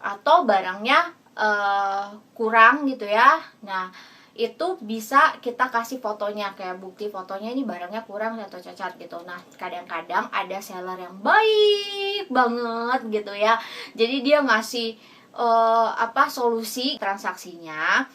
atau barangnya kurang gitu ya. Nah, itu bisa kita kasih fotonya, kayak bukti fotonya ini barangnya kurang atau cacat gitu. Nah, kadang-kadang ada seller yang baik banget gitu ya. Jadi dia ngasih solusi transaksinya,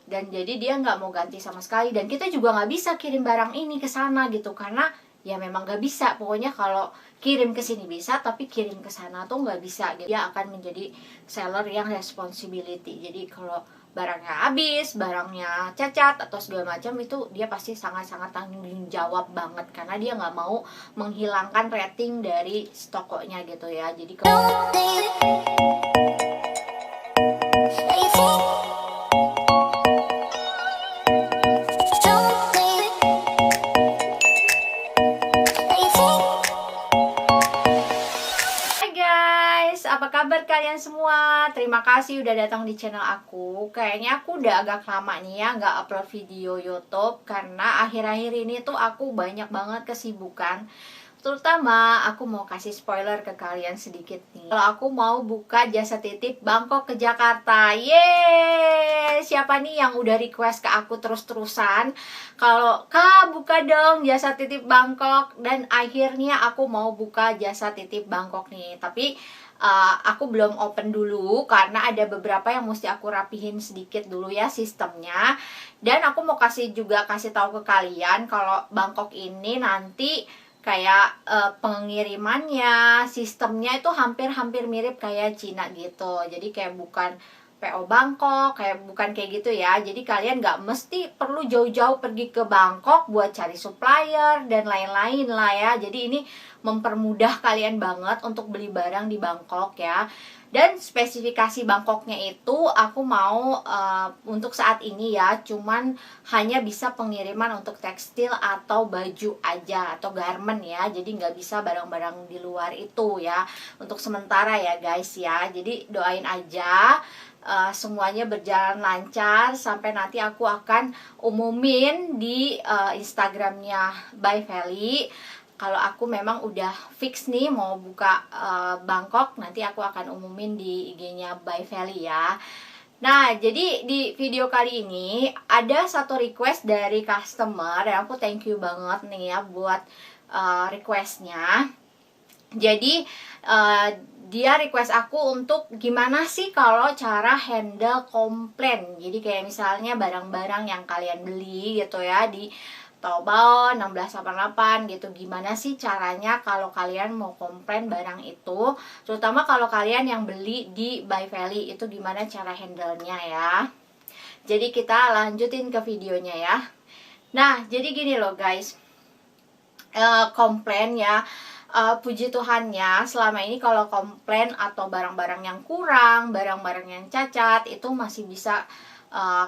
dan jadi dia nggak mau ganti sama sekali, dan kita juga nggak bisa kirim barang ini ke sana gitu, karena ya memang nggak bisa. Pokoknya kalau kirim ke sini bisa, tapi kirim ke sana tuh nggak bisa gitu. Dia akan menjadi seller yang responsibility. Jadi kalau barangnya habis, barangnya cacat atau segala macam, itu dia pasti sangat-sangat tanggung jawab banget, karena dia nggak mau menghilangkan rating dari tokonya gitu ya. Jadi kalau apa kabar kalian semua? Terima kasih udah datang di channel aku. Kayaknya aku udah agak lama nih ya nggak upload video YouTube, karena akhir-akhir ini tuh aku banyak banget kesibukan. Terutama aku mau kasih spoiler ke kalian sedikit nih. Kalau aku mau buka jasa titip Bangkok ke Jakarta. Yeay! Siapa nih yang udah request ke aku terus-terusan kalau Kak buka dong jasa titip Bangkok, dan akhirnya aku mau buka jasa titip Bangkok nih. Tapi aku belum open dulu karena ada beberapa yang mesti aku rapihin sedikit dulu ya sistemnya. Dan aku mau kasih tahu ke kalian kalau Bangkok ini nanti kayak pengirimannya, sistemnya itu hampir mirip kayak Cina gitu. Jadi kayak bukan PO Bangkok, bukan kayak gitu ya. Jadi kalian nggak mesti perlu jauh-jauh pergi ke Bangkok buat cari supplier dan lain-lain lah ya. Jadi ini mempermudah kalian banget untuk beli barang di Bangkok ya. Dan spesifikasi Bangkoknya itu aku mau untuk saat ini ya cuman hanya bisa pengiriman untuk tekstil atau baju aja atau garment ya. Jadi nggak bisa barang-barang di luar itu ya, untuk sementara ya guys ya. Jadi doain aja semuanya berjalan lancar sampai nanti aku akan umumin di Instagramnya By Feli. Kalau aku memang udah fix nih mau buka Bangkok, nanti aku akan umumin di IG-nya By Feli ya. Nah, jadi di video kali ini ada satu request dari customer yang aku thank you banget nih ya buat requestnya. Jadi dia request aku untuk gimana sih kalau cara handle komplain. Jadi kayak misalnya barang-barang yang kalian beli gitu ya di Taobao 1688 gitu, gimana sih caranya kalau kalian mau komplain barang itu, terutama kalau kalian yang beli di By Feli itu gimana cara handle-nya ya. Jadi kita lanjutin ke videonya ya. Nah, jadi gini loh guys, komplain ya. Puji Tuhannya selama ini kalau komplain atau barang-barang yang kurang, barang-barang yang cacat itu masih bisa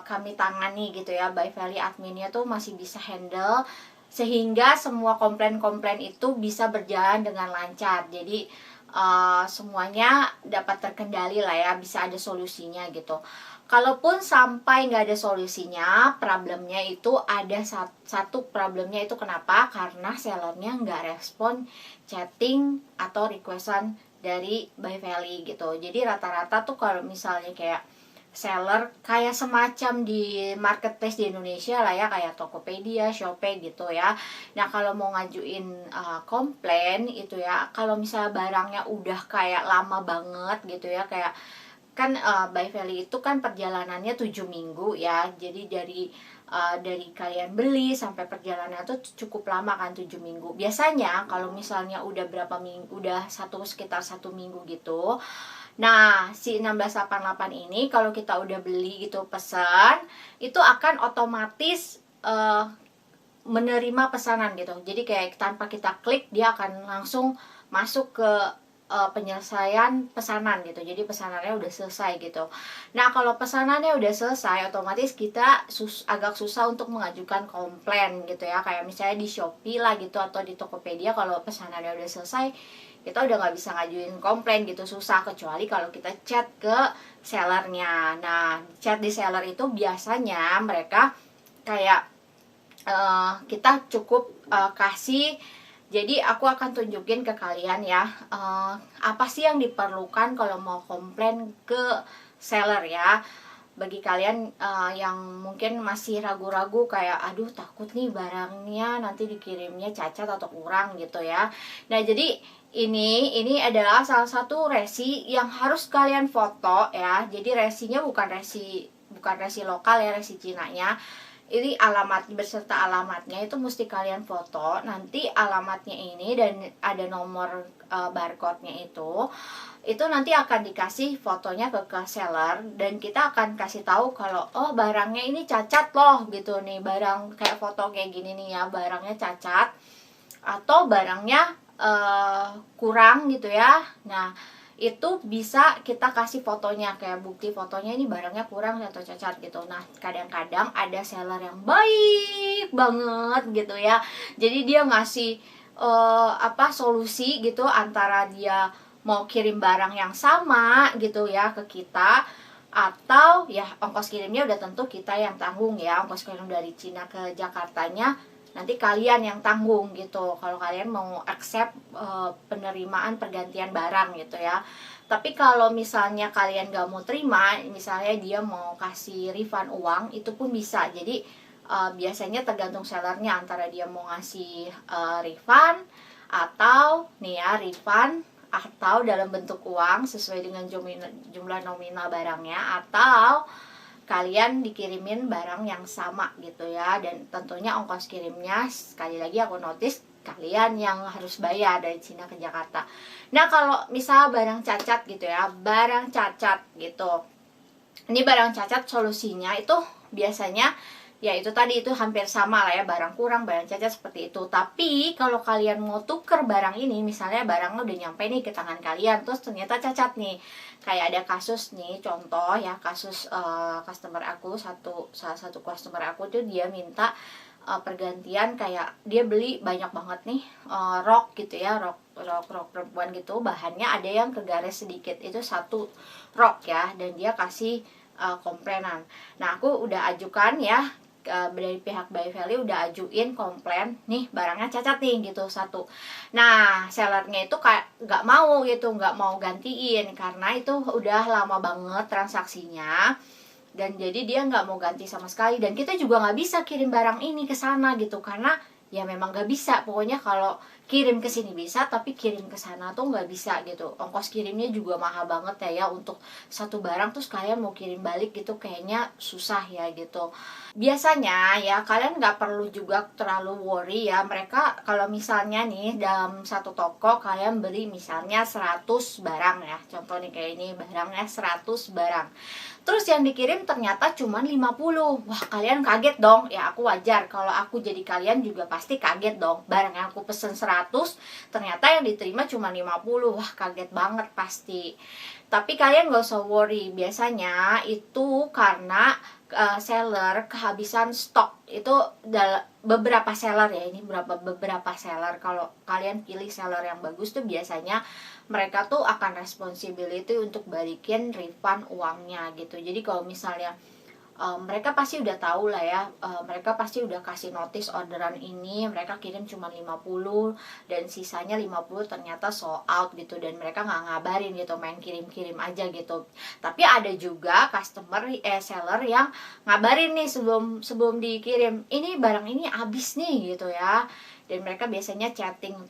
kami tangani gitu ya. By Feli adminnya tuh masih bisa handle sehingga semua komplain-komplain itu bisa berjalan dengan lancar. Jadi semuanya dapat terkendali lah ya, bisa ada solusinya gitu. Kalaupun sampai nggak ada solusinya, problemnya itu ada satu problemnya itu kenapa? Karena sellernya nggak respon chatting atau requestan dari By Feli gitu. Jadi rata-rata tuh kalau misalnya kayak seller kayak semacam di marketplace di Indonesia lah ya, kayak Tokopedia, Shopee gitu ya. Nah kalau mau ngajuin komplain itu ya, kalau misalnya barangnya udah kayak lama banget gitu ya, kayak kan By Feli itu kan perjalanannya 7 minggu ya. Jadi dari kalian beli sampai perjalanan itu cukup lama kan, 7 minggu. Biasanya kalau misalnya udah berapa minggu, udah sekitar 1 minggu gitu. Nah, si 1688 ini kalau kita udah beli gitu, pesan, itu akan otomatis menerima pesanan gitu. Jadi kayak tanpa kita klik dia akan langsung masuk ke penyelesaian pesanan gitu. Jadi pesanannya udah selesai gitu. Nah kalau pesanannya udah selesai, otomatis kita agak susah untuk mengajukan komplain gitu ya. Kayak misalnya di Shopee lah gitu atau di Tokopedia, kalau pesanannya udah selesai kita udah nggak bisa ngajuin komplain gitu, susah. Kecuali kalau kita chat ke sellernya. Nah chat di seller itu biasanya mereka kayak kita cukup kasih Jadi aku akan tunjukin ke kalian ya, apa sih yang diperlukan kalau mau komplain ke seller ya. Bagi kalian yang mungkin masih ragu-ragu kayak aduh takut nih barangnya nanti dikirimnya cacat atau kurang gitu ya. Nah, jadi ini adalah salah satu resi yang harus kalian foto ya. Jadi resinya bukan resi lokal ya, resi Cinanya. Ini alamat beserta alamatnya itu mesti kalian foto. Nanti alamatnya ini dan ada nomor barcode-nya itu nanti akan dikasih fotonya ke seller, dan kita akan kasih tahu kalau oh barangnya ini cacat loh gitu nih, barang kayak foto kayak gini nih ya, barangnya cacat atau barangnya kurang gitu ya. Nah, itu bisa kita kasih fotonya, kayak bukti fotonya ini barangnya kurang atau cacat gitu. Nah, kadang-kadang ada seller yang baik banget gitu ya, jadi dia ngasih solusi gitu, antara dia mau kirim barang yang sama gitu ya ke kita, atau ya ongkos kirimnya udah tentu kita yang tanggung ya, ongkos kirim dari Cina ke Jakartanya nanti kalian yang tanggung gitu kalau kalian mau accept penerimaan pergantian barang gitu ya. Tapi kalau misalnya kalian gak mau terima, misalnya dia mau kasih refund uang, itu pun bisa. Jadi biasanya tergantung sellernya, antara dia mau ngasih refund atau nih ya refund atau dalam bentuk uang sesuai dengan jumlah nominal barangnya, atau kalian dikirimin barang yang sama gitu ya. Dan tentunya ongkos kirimnya sekali lagi aku notice kalian yang harus bayar dari Cina ke Jakarta. Nah, kalau misal barang cacat gitu ya, barang cacat gitu, ini barang cacat solusinya itu biasanya ya itu tadi, itu hampir sama lah ya, barang kurang, barang cacat seperti itu. Tapi kalau kalian mau tuker barang ini, misalnya barangnya udah nyampe nih ke tangan kalian, terus ternyata cacat nih, kayak ada kasus nih, contoh ya, kasus customer aku, salah satu customer aku tuh dia minta pergantian, kayak dia beli banyak banget nih rok gitu ya, rok perempuan gitu, bahannya ada yang kegaris sedikit, itu satu rok ya, dan dia kasih komplainan. Nah, aku udah ajukan ya, dari pihak By Value udah ajuin komplain, nih barangnya cacat nih gitu satu. Nah, sellernya itu kayak nggak mau gitu, nggak mau gantiin karena itu udah lama banget transaksinya, dan jadi dia nggak mau ganti sama sekali. Dan kita juga nggak bisa kirim barang ini ke sana gitu, karena ya memang nggak bisa. Pokoknya kalau kirim ke sini bisa, tapi kirim ke sana tuh nggak bisa gitu. Ongkos kirimnya juga mahal banget ya untuk satu barang, terus kalian mau kirim balik gitu kayaknya susah ya gitu. Biasanya ya kalian nggak perlu juga terlalu worry ya. Mereka kalau misalnya nih dalam satu toko kalian beli misalnya 100 barang ya, contoh nih kayak ini barangnya 100 barang, terus yang dikirim ternyata cuma 50. Wah, kalian kaget dong. Ya aku wajar, kalau aku jadi kalian juga pasti kaget dong. Barang yang aku pesen 100 ternyata yang diterima cuma 50. Wah, kaget banget pasti. Tapi kalian gak usah worry. Biasanya itu karena seller kehabisan stok. Itu beberapa seller ya, ini beberapa seller. Kalau kalian pilih seller yang bagus tuh biasanya mereka tuh akan responsibility untuk balikin refund uangnya gitu. Jadi kalau misalnya mereka pasti udah tahu lah ya, mereka pasti udah kasih notice orderan ini mereka kirim cuma 50 dan sisanya 50 ternyata sold out gitu, dan mereka nggak ngabarin gitu, main kirim-kirim aja gitu. Tapi ada juga seller yang ngabarin nih sebelum dikirim, ini barang ini habis nih gitu ya, dan mereka biasanya chatting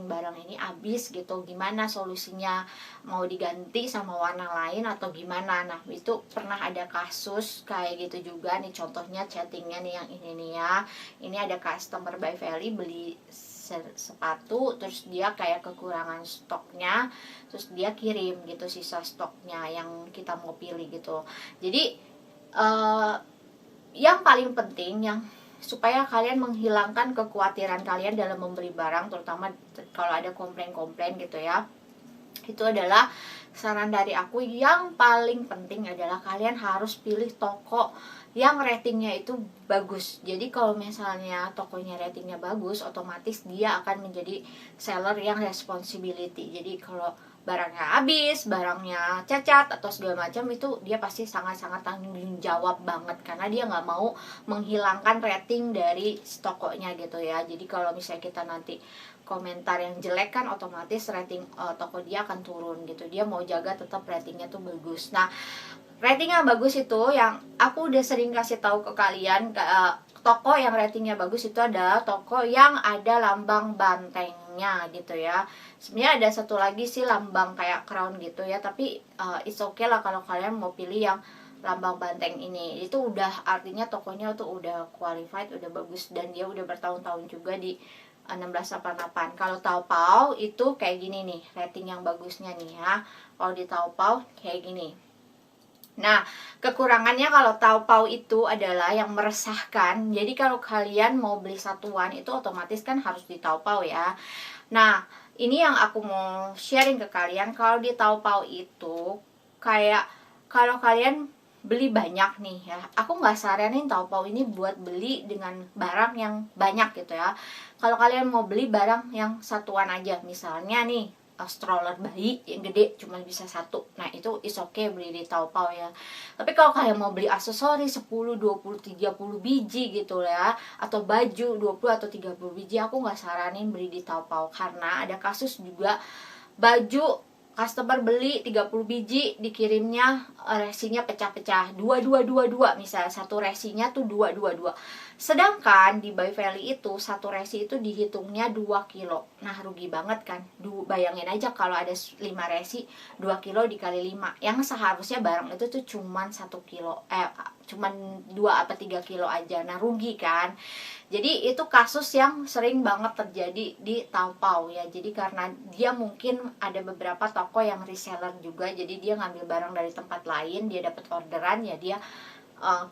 barang ini habis gitu, gimana solusinya, mau diganti sama warna lain atau gimana. Nah, itu pernah ada kasus kayak gitu juga nih, contohnya chattingnya nih yang ini nih ya, ini ada customer By Value beli sepatu, terus dia kayak kekurangan stoknya, terus dia kirim gitu sisa stoknya yang kita mau pilih gitu. Jadi yang paling penting, yang supaya kalian menghilangkan kekhawatiran kalian dalam membeli barang, terutama kalau ada komplain-komplain gitu ya, itu adalah saran dari aku, yang paling penting adalah kalian harus pilih toko yang ratingnya itu bagus. Jadi kalau misalnya tokonya ratingnya bagus, otomatis dia akan menjadi seller yang responsibility. Jadi kalau barangnya habis, barangnya cacat atau segala macam, itu dia pasti sangat-sangat tanggung jawab banget, karena dia nggak mau menghilangkan rating dari tokonya gitu ya. Jadi kalau misalnya kita nanti komentar yang jelek kan otomatis rating toko dia akan turun gitu. Dia mau jaga tetap ratingnya tuh bagus. Nah, rating yang bagus itu yang aku udah sering kasih tahu ke kalian, toko yang ratingnya bagus itu adalah toko yang ada lambang bantengnya gitu ya. Sebenarnya ada satu lagi sih lambang kayak crown gitu ya, tapi it's okay lah kalau kalian mau pilih yang lambang banteng ini. Itu udah artinya tokonya tuh udah qualified, udah bagus, dan dia udah bertahun-tahun juga di 1688. Kalau Taobao itu kayak gini nih rating yang bagusnya nih ya. Kalau di Taobao kayak gini. Nah, kekurangannya kalau Taobao itu adalah yang meresahkan. Jadi kalau kalian mau beli satuan itu otomatis kan harus di Taobao ya. Nah, ini yang aku mau sharing ke kalian. Kalau di Taobao itu kayak kalau kalian beli banyak nih ya, aku nggak saranin Taobao ini buat beli dengan barang yang banyak gitu ya. Kalau kalian mau beli barang yang satuan aja, misalnya nih stroller bayi yang gede cuma bisa satu, nah itu is okay beli di Taobao ya. Tapi kalau kalian mau beli aksesoris 10, 20, 30 biji gitu ya, atau baju 20 atau 30 biji, aku nggak saranin beli di Taobao. Karena ada kasus juga baju customer beli 30 biji, dikirimnya resinya pecah-pecah, 2 misalnya satu resinya tuh 2. Sedangkan di By Valley itu satu resi itu dihitungnya 2 kilo. Nah, rugi banget kan. Bayangin aja kalau ada 5 resi, 2 kilo dikali 5. Yang seharusnya barang itu tuh cuman 1 kilo, cuman 2 apa 3 kilo aja. Nah, rugi kan. Jadi itu kasus yang sering banget terjadi di Taobao ya. Jadi karena dia mungkin ada beberapa toko yang reseller juga, jadi dia ngambil barang dari tempat lain, dia dapat orderan ya, dia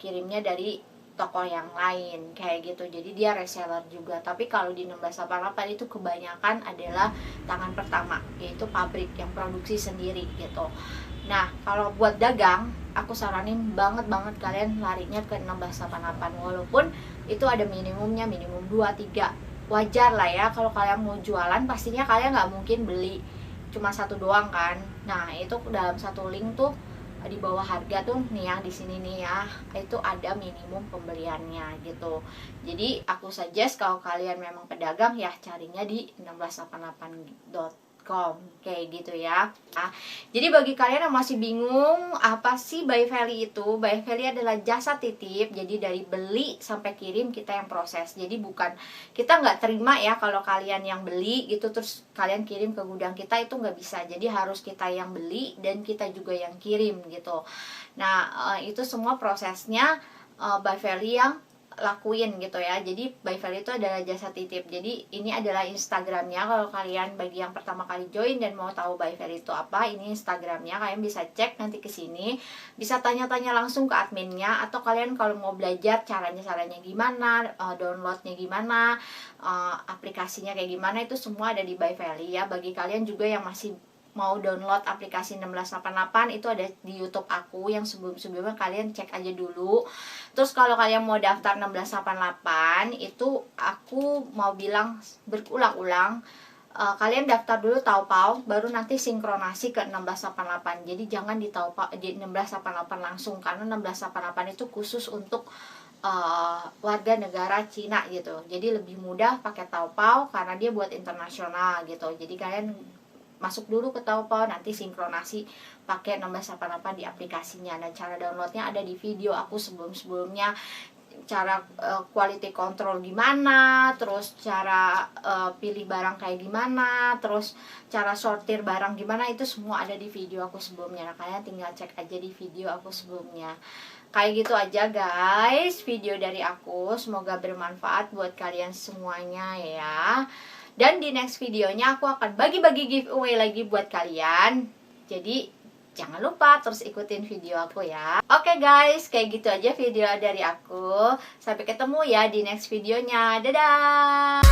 kirimnya dari toko yang lain kayak gitu. Jadi dia reseller juga. Tapi kalau di 1688 itu kebanyakan adalah tangan pertama, yaitu pabrik yang produksi sendiri gitu. Nah, kalau buat dagang, aku saranin banget kalian larinya ke 1688. Walaupun itu ada minimumnya, minimum 2-3. Wajar lah ya, kalau kalian mau jualan pastinya kalian nggak mungkin beli cuma satu doang kan. Nah, itu dalam satu link tuh di bawah harga tuh nih yang di sini nih ya, itu ada minimum pembeliannya gitu. Jadi aku suggest kalau kalian memang pedagang ya carinya di 1688.com kayak gitu ya. Nah, jadi bagi kalian yang masih bingung apa sih By Valley itu, By Valley adalah jasa titip. Jadi dari beli sampai kirim kita yang proses. Jadi bukan, kita nggak terima ya kalau kalian yang beli gitu terus kalian kirim ke gudang kita, itu nggak bisa. Jadi harus kita yang beli dan kita juga yang kirim gitu. Nah, itu semua prosesnya By Valley yang lakuin gitu ya. Jadi By Valley itu adalah jasa titip. Jadi ini adalah Instagramnya. Kalau kalian bagi yang pertama kali join dan mau tahu By Valley itu apa, ini Instagramnya. Kalian bisa cek nanti ke sini, bisa tanya-tanya langsung ke adminnya. Atau kalian kalau mau belajar caranya gimana, downloadnya gimana, aplikasinya kayak gimana, itu semua ada di By Valley ya. Bagi kalian juga yang masih mau download aplikasi 1688, itu ada di YouTube aku yang sebelum-sebelumnya, kalian cek aja dulu. Terus kalau kalian mau daftar 1688 itu aku mau bilang berulang-ulang, kalian daftar dulu Taobao baru nanti sinkronasi ke 1688. Jadi jangan di Taobao di 1688 langsung, karena 1688 itu khusus untuk warga negara Cina gitu. Jadi lebih mudah pakai Taobao karena dia buat internasional gitu. Jadi kalian masuk dulu ke Taobao, nanti sinkronasi pakai 1688 di aplikasinya. Dan cara downloadnya ada di video aku sebelum-sebelumnya, cara quality control gimana, terus cara pilih barang kayak gimana, terus cara sortir barang gimana, itu semua ada di video aku sebelumnya. Nah, kalian tinggal cek aja di video aku sebelumnya. Kayak gitu aja guys video dari aku, semoga bermanfaat buat kalian semuanya ya. Dan di next videonya aku akan bagi-bagi giveaway lagi buat kalian. Jadi jangan lupa terus ikutin video aku ya. Oke guys, kayak gitu aja video dari aku. Sampai ketemu ya di next videonya. Dadah.